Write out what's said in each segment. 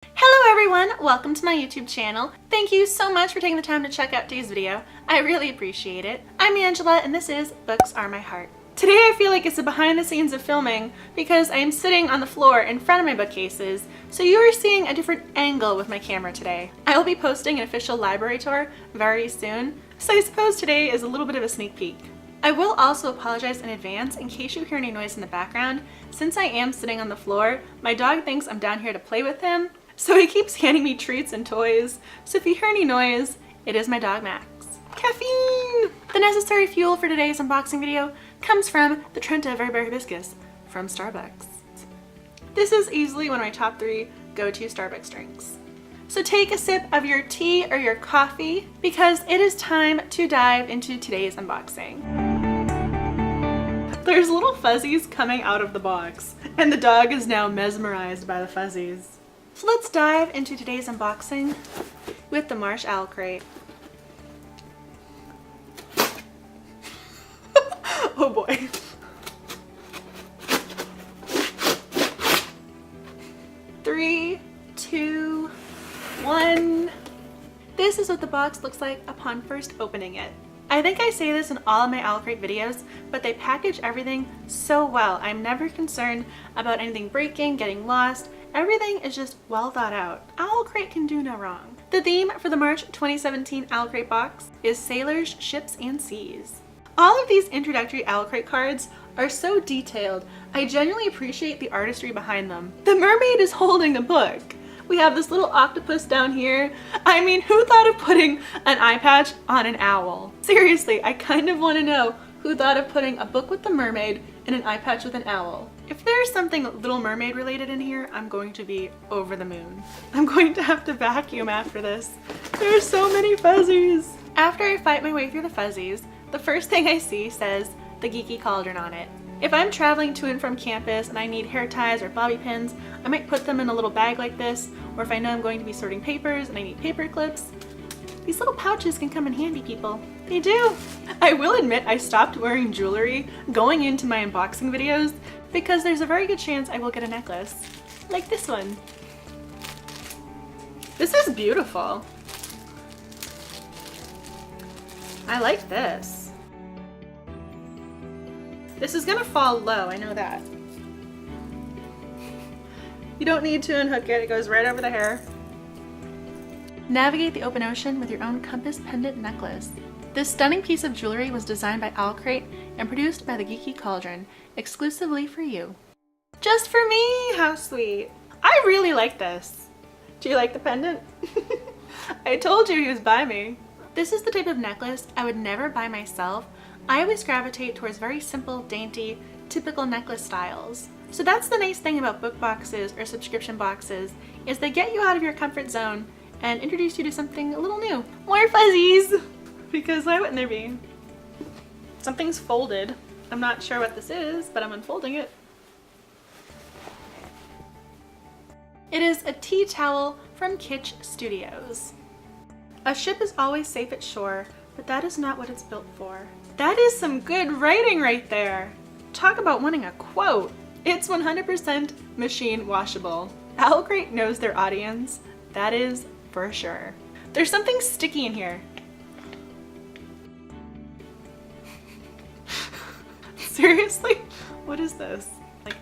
Hello everyone, welcome to my YouTube channel. Thank you so much for taking the time to check out today's video. I really appreciate it. I'm Angela and this is Books Are My Heart. Today I feel like it's a behind the scenes of filming because I am sitting on the floor in front of my bookcases, so you are seeing a different angle with my camera today. I will be posting an official library tour very soon, so I suppose today is a little bit of a sneak peek. I will also apologize in advance in case you hear any noise in the background. Since I am sitting on the floor, my dog thinks I'm down here to play with him, so he keeps handing me treats and toys. So if you hear any noise, it is my dog Max. Caffeine! The necessary fuel for today's unboxing video comes from the Trenta Very Hibiscus from Starbucks. This is easily one of my top 3 go-to Starbucks drinks. So take a sip of your tea or your coffee because it is time to dive into today's unboxing. There's little fuzzies coming out of the box, and the dog is now mesmerized by the fuzzies. So let's dive into today's unboxing with the OWLCRATE. Oh boy. Three, two, one. This is what the box looks like upon first opening it. I think I say this in all of my OWLCRATE videos, but they package everything so well. I'm never concerned about anything breaking, getting lost. Everything is just well thought out. OWLCRATE can do no wrong. The theme for the March 2017 OWLCRATE box is Sailors, Ships, and Seas. All of these introductory OWLCRATE cards are so detailed. I genuinely appreciate the artistry behind them. The mermaid is holding a book. We have this little octopus down here. I mean, who thought of putting an eye patch on an owl? Seriously, I kind of want to know who thought of putting a book with the mermaid and an eye patch with an owl. If there's something Little Mermaid related in here, I'm going to be over the moon. I'm going to have to vacuum after this. There's so many fuzzies. After I fight my way through the fuzzies, the first thing I see says the Geeky Cauldron on it. If I'm traveling to and from campus and I need hair ties or bobby pins, I might put them in a little bag like this, or if I know I'm going to be sorting papers and I need paper clips, these little pouches can come in handy, people. They do. I will admit I stopped wearing jewelry going into my unboxing videos because there's a very good chance I will get a necklace, like this one. This is beautiful. I like this. This is gonna fall low, I know that. You don't need to unhook it, it goes right over the hair. Navigate the open ocean with your own compass pendant necklace. This stunning piece of jewelry was designed by OWLCRATE and produced by the Geeky Cauldron, exclusively for you. Just for me, how sweet. I really like this. Do you like the pendant? I told you he was by me. This is the type of necklace I would never buy myself. I always gravitate towards very simple, dainty, typical necklace styles. So that's the nice thing about book boxes or subscription boxes, is they get you out of your comfort zone and introduce you to something a little new. More fuzzies! Because why wouldn't there be? Something's folded. I'm not sure what this is, but I'm unfolding it. It is a tea towel from Kitsch Studios. A ship is always safe at shore, but that is not what it's built for. That is some good writing right there. Talk about wanting a quote. It's 100% machine washable. OWLCRATE knows their audience. That is for sure. There's something sticky in here. Seriously? What is this? Like,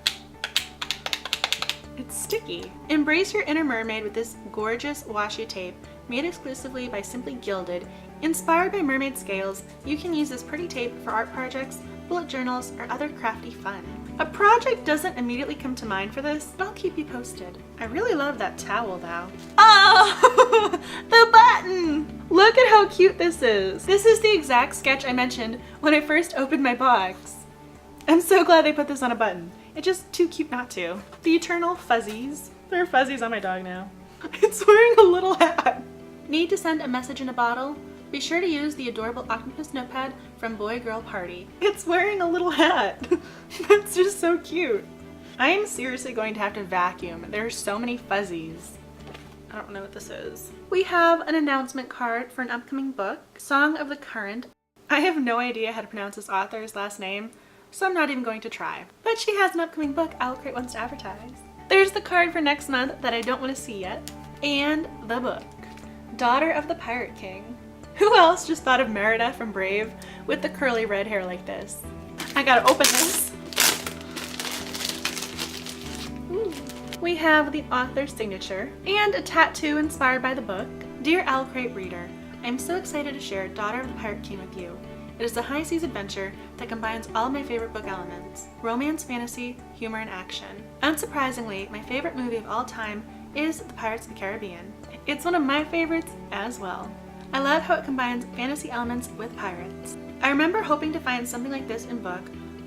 it's sticky. Embrace your inner mermaid with this gorgeous washi tape made exclusively by Simply Gilded. Inspired by mermaid scales, you can use this pretty tape for art projects, bullet journals, or other crafty fun. A project doesn't immediately come to mind for this, but I'll keep you posted. I really love that towel though. Oh, the button! Look at how cute this is. This is the exact sketch I mentioned when I first opened my box. I'm so glad they put this on a button. It's just too cute not to. The eternal fuzzies. There are fuzzies on my dog now. It's wearing a little hat. Need to send a message in a bottle? Be sure to use the adorable octopus notepad from Boy Girl Party. It's wearing a little hat. That's just so cute. I am seriously going to have to vacuum. There are so many fuzzies. I don't know what this is. We have an announcement card for an upcoming book, Song of the Current. I have no idea how to pronounce this author's last name, so I'm not even going to try. But she has an upcoming book OWLCRATE wants to advertise. There's the card for next month that I don't want to see yet. And the book. Daughter of the Pirate King. Who else just thought of Merida from Brave with the curly red hair like this? I gotta open this. Ooh. We have the author's signature and a tattoo inspired by the book. Dear OWLCRATE reader, I'm so excited to share Daughter of the Pirate King with you. It is a high seas adventure that combines all of my favorite book elements: romance, fantasy, humor, and action. Unsurprisingly, my favorite movie of all time is The Pirates of the Caribbean. It's one of my favorites as well. I love how it combines fantasy elements with pirates. I remember hoping to find something like this in book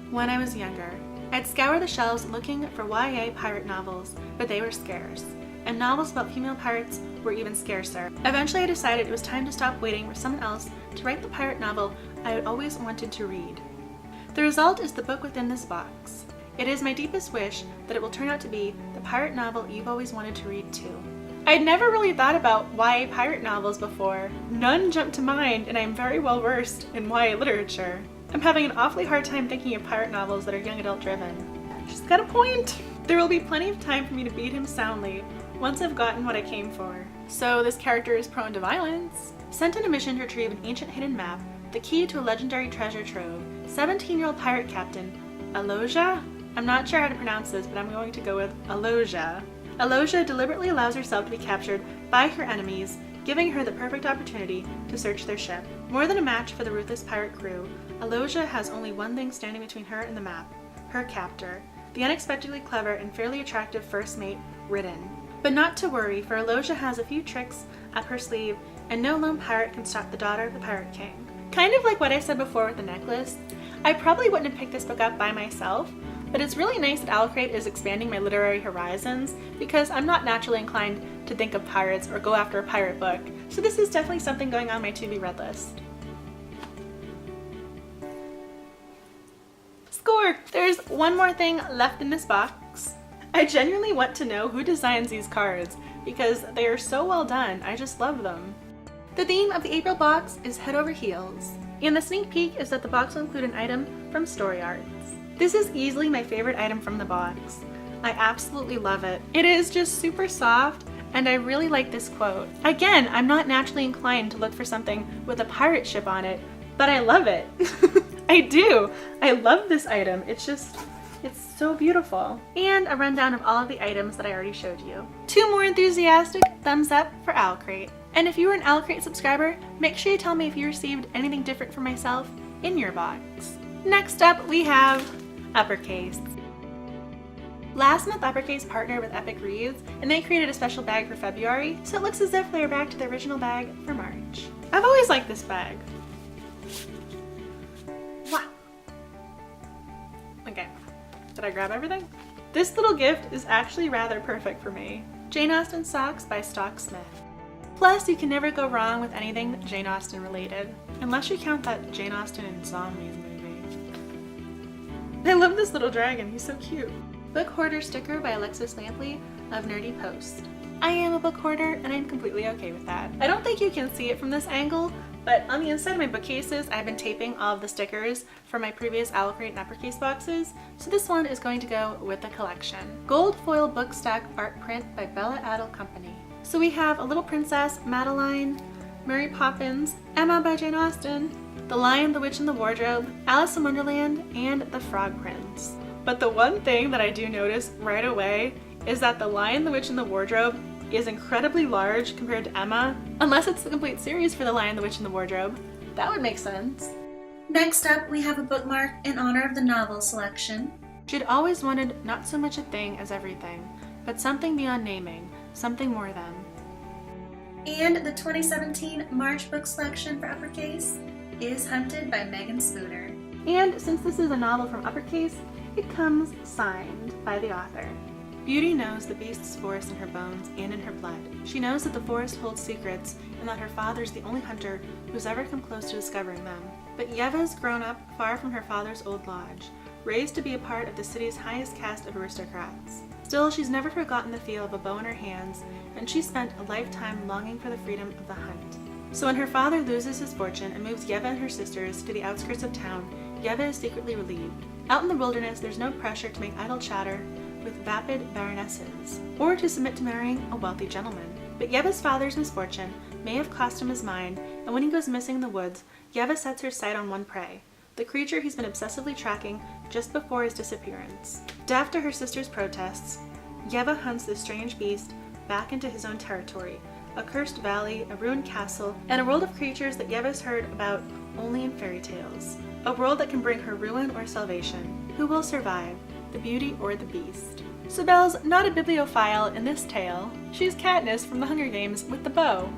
when I was younger. I'd scour the shelves looking for YA pirate novels, but they were scarce, and novels about female pirates were even scarcer. Eventually I decided it was time to stop waiting for someone else to write the pirate novel I had always wanted to read. The result is the book within this box. It is my deepest wish that it will turn out to be the pirate novel you've always wanted to read too. I'd never really thought about YA pirate novels before. None jumped to mind, and I'm very well versed in YA literature. I'm having an awfully hard time thinking of pirate novels that are young adult driven. She's got a point! There will be plenty of time for me to beat him soundly once I've gotten what I came for. So this character is prone to violence. Sent on a mission to retrieve an ancient hidden map, the key to a legendary treasure trove, 17-year-old pirate captain Aloja? I'm not sure how to pronounce this, but I'm going to go with Aloja. Aloja deliberately allows herself to be captured by her enemies, giving her the perfect opportunity to search their ship. More than a match for the ruthless pirate crew, Aloja has only one thing standing between her and the map: her captor, the unexpectedly clever and fairly attractive first mate, Ridden. But not to worry, for Aloja has a few tricks up her sleeve, and no lone pirate can stop the Daughter of the Pirate King. Kind of like what I said before with the necklace, I probably wouldn't have picked this book up by myself, but it's really nice that OWLCRATE is expanding my literary horizons because I'm not naturally inclined to think of pirates or go after a pirate book, so this is definitely something going on my to-be-read list. Score! There's one more thing left in this box. I genuinely want to know who designs these cards because they are so well done. I just love them. The theme of the April box is head over heels, and the sneak peek is that the box will include an item from Story Arts. This is easily my favorite item from the box. I absolutely love it. It is just super soft, and I really like this quote. Again, I'm not naturally inclined to look for something with a pirate ship on it, but I love it. I do. I love this item. It's so beautiful. And a rundown of all of the items that I already showed you. 2 more enthusiastic thumbs up for OWLCRATE. And if you were an OWLCRATE subscriber, make sure you tell me if you received anything different from myself in your box. Next up, we have Uppercase. Last month, Uppercase partnered with Epic Reads, and they created a special bag for February, so it looks as if they are back to the original bag for March. I've always liked this bag. Wow. Okay, did I grab everything? This little gift is actually rather perfect for me. Jane Austen Socks by Stock Smith. Plus, you can never go wrong with anything Jane Austen related, unless you count that Jane Austen and Zombies movie. I love this little dragon, he's so cute. Book Hoarder Sticker by Alexis Lampley of Nerdy Post. I am a book hoarder and I'm completely okay with that. I don't think you can see it from this angle, but on the inside of my bookcases I've been taping all of the stickers from my previous OWLCRATE and Uppercase boxes, so this one is going to go with the collection. Gold Foil Book Stack Art Print by Bella Adel Company. So we have a little princess, Madeline, Mary Poppins, Emma by Jane Austen, The Lion, the Witch, and the Wardrobe, Alice in Wonderland, and The Frog Prince. But the one thing that I do notice right away is that The Lion, the Witch, and the Wardrobe is incredibly large compared to Emma, unless it's the complete series for The Lion, the Witch, and the Wardrobe. That would make sense. Next up, we have a bookmark in honor of the novel selection. She'd always wanted not so much a thing as everything, but something beyond naming, something more than. And the 2017 March book selection for Uppercase is Hunted by Meagan Spooner. And since this is a novel from Uppercase, it comes signed by the author. Beauty knows the beast's force in her bones and in her blood. She knows that the forest holds secrets and that her father's the only hunter who's ever come close to discovering them. But Yeva's grown up far from her father's old lodge, raised to be a part of the city's highest caste of aristocrats. Still, she's never forgotten the feel of a bow in her hands, and she spent a lifetime longing for the freedom of the hunt. So when her father loses his fortune and moves Yeva and her sisters to the outskirts of town, Yeva is secretly relieved. Out in the wilderness, there's no pressure to make idle chatter, with vapid baronesses, or to submit to marrying a wealthy gentleman. But Yeva's father's misfortune may have cost him his mind, and when he goes missing in the woods, Yeva sets her sight on one prey, the creature he's been obsessively tracking just before his disappearance. Deaf to her sister's protests, Yeva hunts this strange beast back into his own territory, a cursed valley, a ruined castle, and a world of creatures that Yeva's heard about only in fairy tales. A world that can bring her ruin or salvation. Who will survive, the beauty or the beast? So Belle's not a bibliophile in this tale. She's Katniss from the Hunger Games with the bow.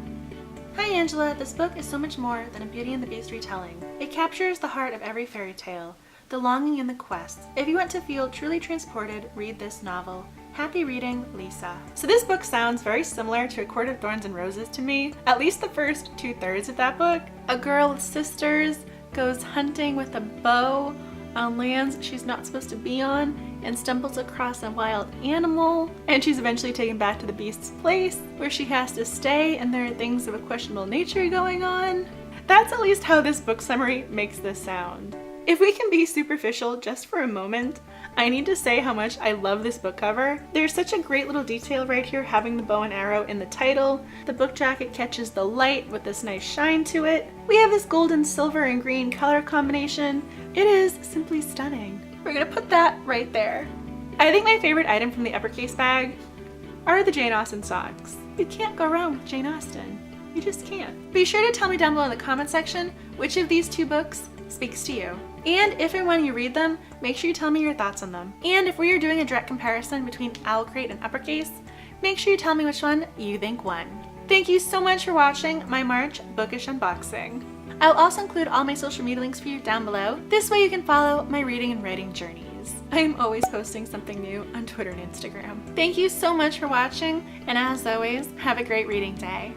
Hi Angela, this book is so much more than a Beauty and the Beast retelling. It captures the heart of every fairy tale, the longing and the quest. If you want to feel truly transported, read this novel. Happy reading, Lisa. So this book sounds very similar to A Court of Thorns and Roses to me, at least the first 2/3 of that book. A girl with sisters goes hunting with a bow on lands she's not supposed to be on and stumbles across a wild animal, and she's eventually taken back to the beast's place where she has to stay, and there are things of a questionable nature going on. That's at least how this book summary makes this sound. If we can be superficial just for a moment, I need to say how much I love this book cover. There's such a great little detail right here, having the bow and arrow in the title. The book jacket catches the light with this nice shine to it. We have this gold and silver and green color combination. It is simply stunning. We're gonna put that right there. I think my favorite item from the Uppercase bag are the Jane Austen socks. You can't go wrong with Jane Austen. You just can't. Be sure to tell me down below in the comment section which of these two books speaks to you. And if and when you read them, make sure you tell me your thoughts on them. And if we are doing a direct comparison between OWLCRATE and Uppercase, make sure you tell me which one you think won. Thank you so much for watching my March bookish unboxing. I'll also include all my social media links for you down below. This way you can follow my reading and writing journeys. I am always posting something new on Twitter and Instagram. Thank you so much for watching, and as always, have a great reading day.